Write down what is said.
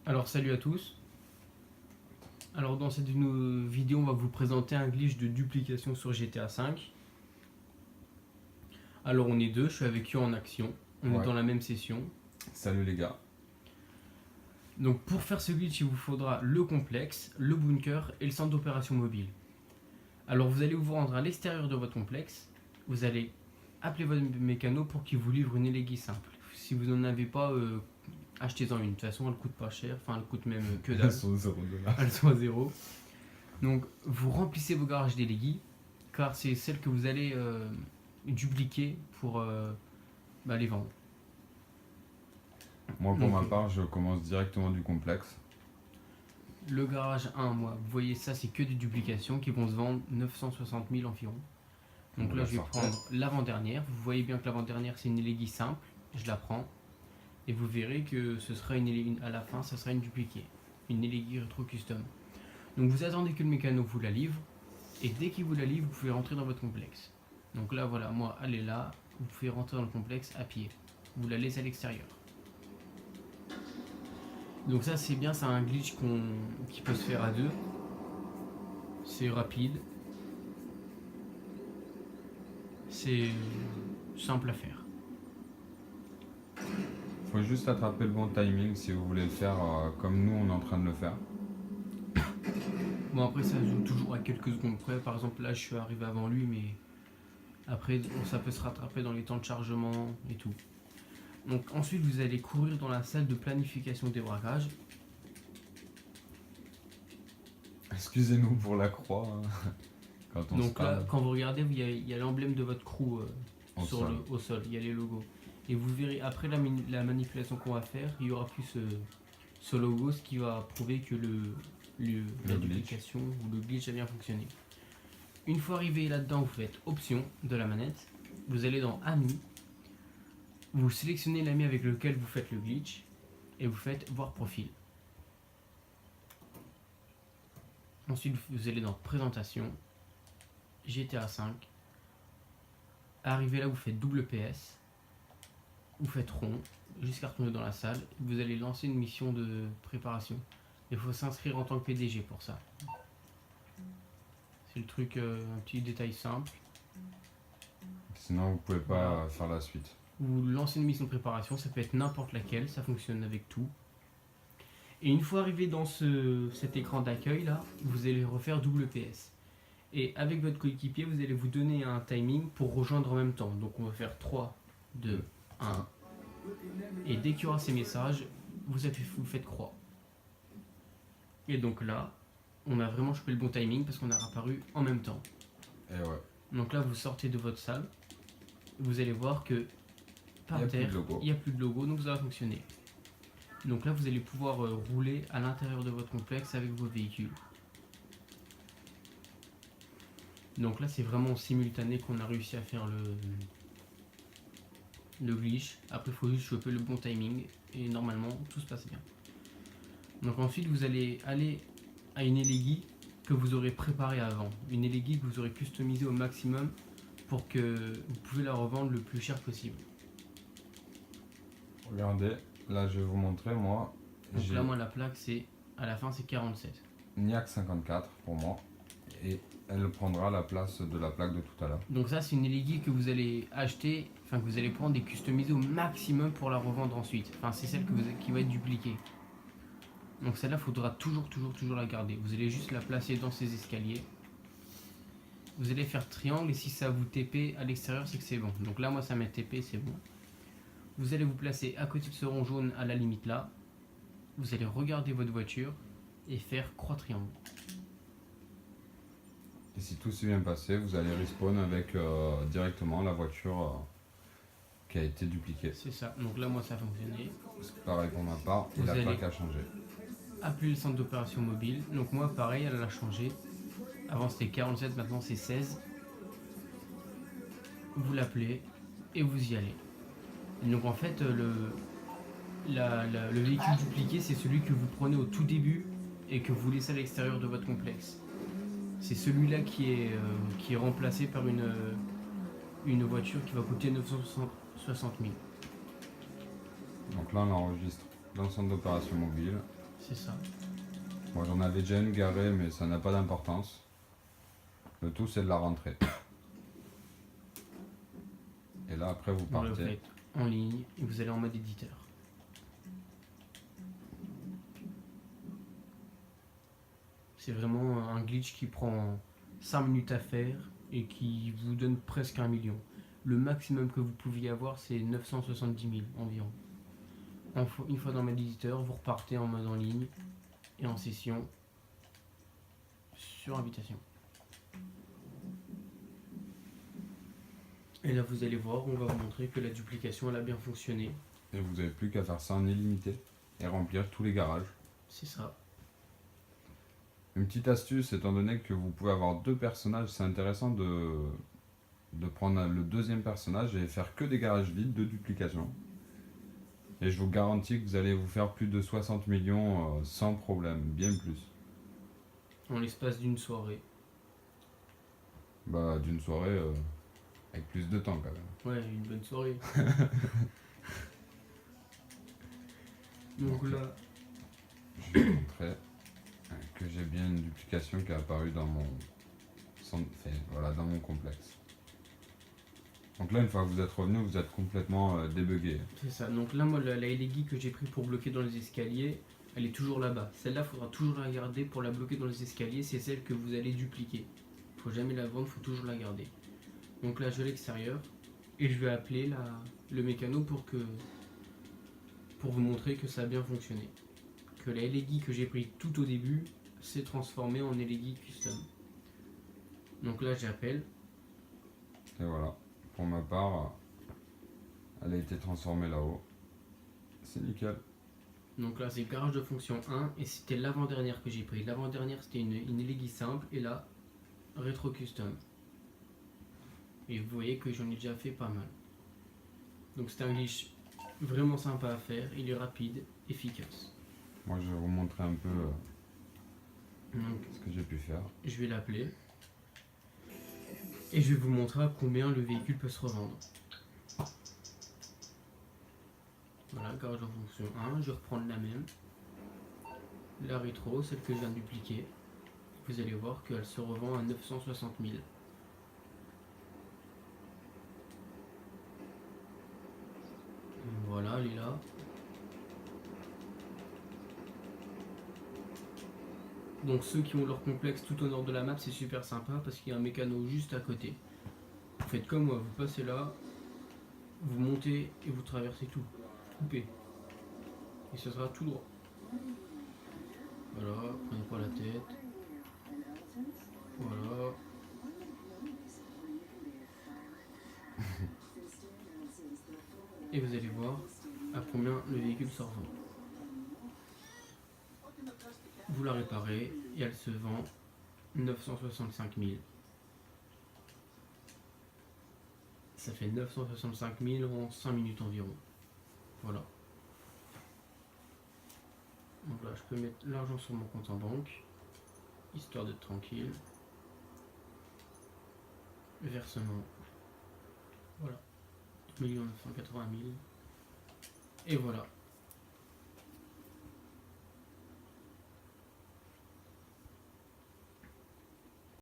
Alors salut à tous. Alors dans cette vidéo on va vous présenter un glitch de duplication sur GTA V. Alors on est deux, je suis avec eux en action, on est Ouais. dans la même session. Salut les gars. Donc pour faire ce glitch il vous faudra le complexe, le bunker et le centre d'opération mobile. Alors vous allez vous rendre à l'extérieur de votre complexe, vous allez appeler votre mécano pour qu'il vous livre une élégie simple. Si vous n'en avez pas, achetez-en une, de toute façon elle coûte pas cher, enfin elle coûte même que dalle. Elles sont 0 $. Elles sont à zéro. Donc vous remplissez vos garages d'élégie, car c'est celles que vous allez dupliquer pour les vendre. Moi pour Donc, ma part, je commence directement du complexe. Le garage 1, moi, vous voyez ça, c'est que des duplications qui vont se vendre 960 000 environ. Donc là, je vais prendre l'avant-dernière. Vous voyez bien que l'avant-dernière, c'est une élégie simple. Je la prends. Et vous verrez que ce sera à la fin, ça sera une dupliquée. Une élégie rétro custom. Donc vous attendez que le mécano vous la livre. Et dès qu'il vous la livre, vous pouvez rentrer dans votre complexe. Donc là, voilà, moi, elle est là. Vous pouvez rentrer dans le complexe à pied. Vous la laissez à l'extérieur. Donc ça c'est bien, c'est un glitch qui peut se faire à deux. C'est rapide. C'est simple à faire. Faut juste attraper le bon timing si vous voulez le faire comme nous on est en train de le faire. Bon après ça joue toujours à quelques secondes près. Par exemple là je suis arrivé avant lui, mais après ça peut se rattraper dans les temps de chargement et tout. Donc ensuite vous allez courir dans la salle de planification des braquages. Excusez-nous pour la croix. Quand on Donc se là parle. quand vous regardez, il y a l'emblème de votre crew au sol, il y a les logos. Et vous verrez après la manipulation qu'on va faire, il y aura plus ce logo, ce qui va prouver que la duplication ou le glitch a bien fonctionné. Une fois arrivé là-dedans, vous faites option de la manette, vous allez dans amis, vous sélectionnez l'ami avec lequel vous faites le glitch et vous faites voir profil. Ensuite vous allez dans présentation, GTA 5, arrivé là vous faites double PS, vous faites rond jusqu'à retourner dans la salle, vous allez lancer une mission de préparation. Il faut s'inscrire en tant que PDG pour ça. C'est le truc, un petit détail simple. Sinon vous pouvez pas faire la suite. Vous lancez une mission de préparation, ça peut être n'importe laquelle, ça fonctionne avec tout. Et une fois arrivé dans cet écran d'accueil là, vous allez refaire double PS. Et avec votre coéquipier, vous allez vous donner un timing pour rejoindre en même temps. Donc on va faire 3, 2, 1. Et dès qu'il y aura ces messages, vous faites croix. Et donc là, on a vraiment chopé le bon timing parce qu'on a apparu en même temps. Et ouais. Donc là, vous sortez de votre salle, vous allez voir que par terre, il n'y a plus de logo, donc ça va fonctionner. Donc là, vous allez pouvoir rouler à l'intérieur de votre complexe avec vos véhicules. Donc là, c'est vraiment simultané qu'on a réussi à faire le glitch. Après, il faut juste choper le bon timing et normalement, tout se passe bien. Donc ensuite, vous allez aller à une élégie que vous aurez préparée avant. Une élégie que vous aurez customisée au maximum pour que vous pouvez la revendre le plus cher possible. Regardez, là je vais vous montrer moi. Donc là, moi, la plaque, à la fin, c'est 47. NIAC 54 pour moi. Et elle prendra la place de la plaque de tout à l'heure. Donc ça, c'est une élégie que vous allez acheter, enfin que vous allez prendre et customiser au maximum pour la revendre ensuite. Enfin, c'est celle qui va être dupliquée. Donc celle-là, il faudra toujours la garder. Vous allez juste la placer dans ces escaliers. Vous allez faire triangle et si ça vous TP à l'extérieur, c'est que c'est bon. Donc là, moi, ça m'a TP, c'est bon. Vous allez vous placer à côté de ce rond jaune à la limite là. Vous allez regarder votre voiture et faire croix-triangle. Et si tout s'est bien passé, vous allez respawn avec directement la voiture qui a été dupliquée. C'est ça. Donc là, moi, ça a fonctionné. C'est pareil pour ma part et la plaque a changé. Appeler le centre d'opération mobile. Donc moi, pareil, elle a changé. Avant, c'était 47, maintenant, c'est 16. Vous l'appelez et vous y allez. Et donc en fait, le véhicule dupliqué, c'est celui que vous prenez au tout début et que vous laissez à l'extérieur de votre complexe. C'est celui-là qui est remplacé par une voiture qui va coûter 960 000. Donc là on l'enregistre dans le centre d'opération mobile. C'est ça. Moi j'en avais déjà une garée, mais ça n'a pas d'importance. Le tout c'est de la rentrer. Et là après vous Voilà, vous partez. faites en ligne et vous allez en mode éditeur. C'est vraiment un glitch qui prend 5 minutes à faire et qui vous donne presque 1 million. Le maximum que vous pouviez avoir, c'est 970 000 environ. Une fois dans mode éditeur, vous repartez en mode en ligne et en session sur invitation. Et là, vous allez voir, on va vous montrer que la duplication elle a bien fonctionné. Et vous n'avez plus qu'à faire ça en illimité et remplir tous les garages. C'est ça. Une petite astuce, étant donné que vous pouvez avoir deux personnages, c'est intéressant de prendre le deuxième personnage et faire que des garages vides de duplication. Et je vous garantis que vous allez vous faire plus de 60 millions sans problème, bien plus. En l'espace d'une soirée. Bah d'une soirée avec plus de temps quand même. Ouais, une bonne soirée. Donc là, Je vais montrer que j'ai bien une duplication qui est apparue dans mon voilà, dans mon complexe. Donc là, une fois que vous êtes revenu, vous êtes complètement débugué. c'est ça. Donc là, moi, la Elegi que j'ai pris pour bloquer dans les escaliers, elle est toujours là-bas. Celle-là, il faudra toujours la garder pour la bloquer dans les escaliers. C'est celle que vous allez dupliquer. Faut jamais la vendre, faut toujours la garder. Donc là, je vais à l'extérieur et je vais appeler le mécano pour vous montrer que ça a bien fonctionné. Que la Elegi que j'ai pris tout au début s'est transformée en Elegi custom. Donc là, j'appelle. Et voilà. Pour ma part, elle a été transformée là-haut. C'est nickel. Donc là, c'est garage de fonction 1 et c'était l'avant-dernière que j'ai pris. L'avant-dernière, c'était une Elegi simple et là, rétro custom. Et vous voyez que j'en ai déjà fait pas mal. Donc c'est un glitch vraiment sympa à faire, il est rapide, efficace. Moi, je vais vous montrer un peu Donc ce que j'ai pu faire. je vais l'appeler et je vais vous montrer à combien le véhicule peut se revendre. Voilà, garage en fonction 1, je vais reprendre la même. La rétro, celle que je viens de dupliquer. Vous allez voir qu'elle se revend à 960 000. Voilà, elle est là. Donc ceux qui ont leur complexe tout au nord de la map, c'est super sympa parce qu'il y a un mécano juste à côté. Vous faites comme moi, vous passez là, vous montez et vous traversez tout. Coupé. Et ce sera tout droit. Voilà, prenez pas la tête. Voilà. Et vous allez voir à combien le véhicule se revend. Vous la réparez et elle se vend 965 000. Ça fait 965 000 en 5 minutes environ. Voilà. Donc là, je peux mettre l'argent sur mon compte en banque, histoire d'être tranquille. Versement. Voilà. 2 980 000. Et voilà.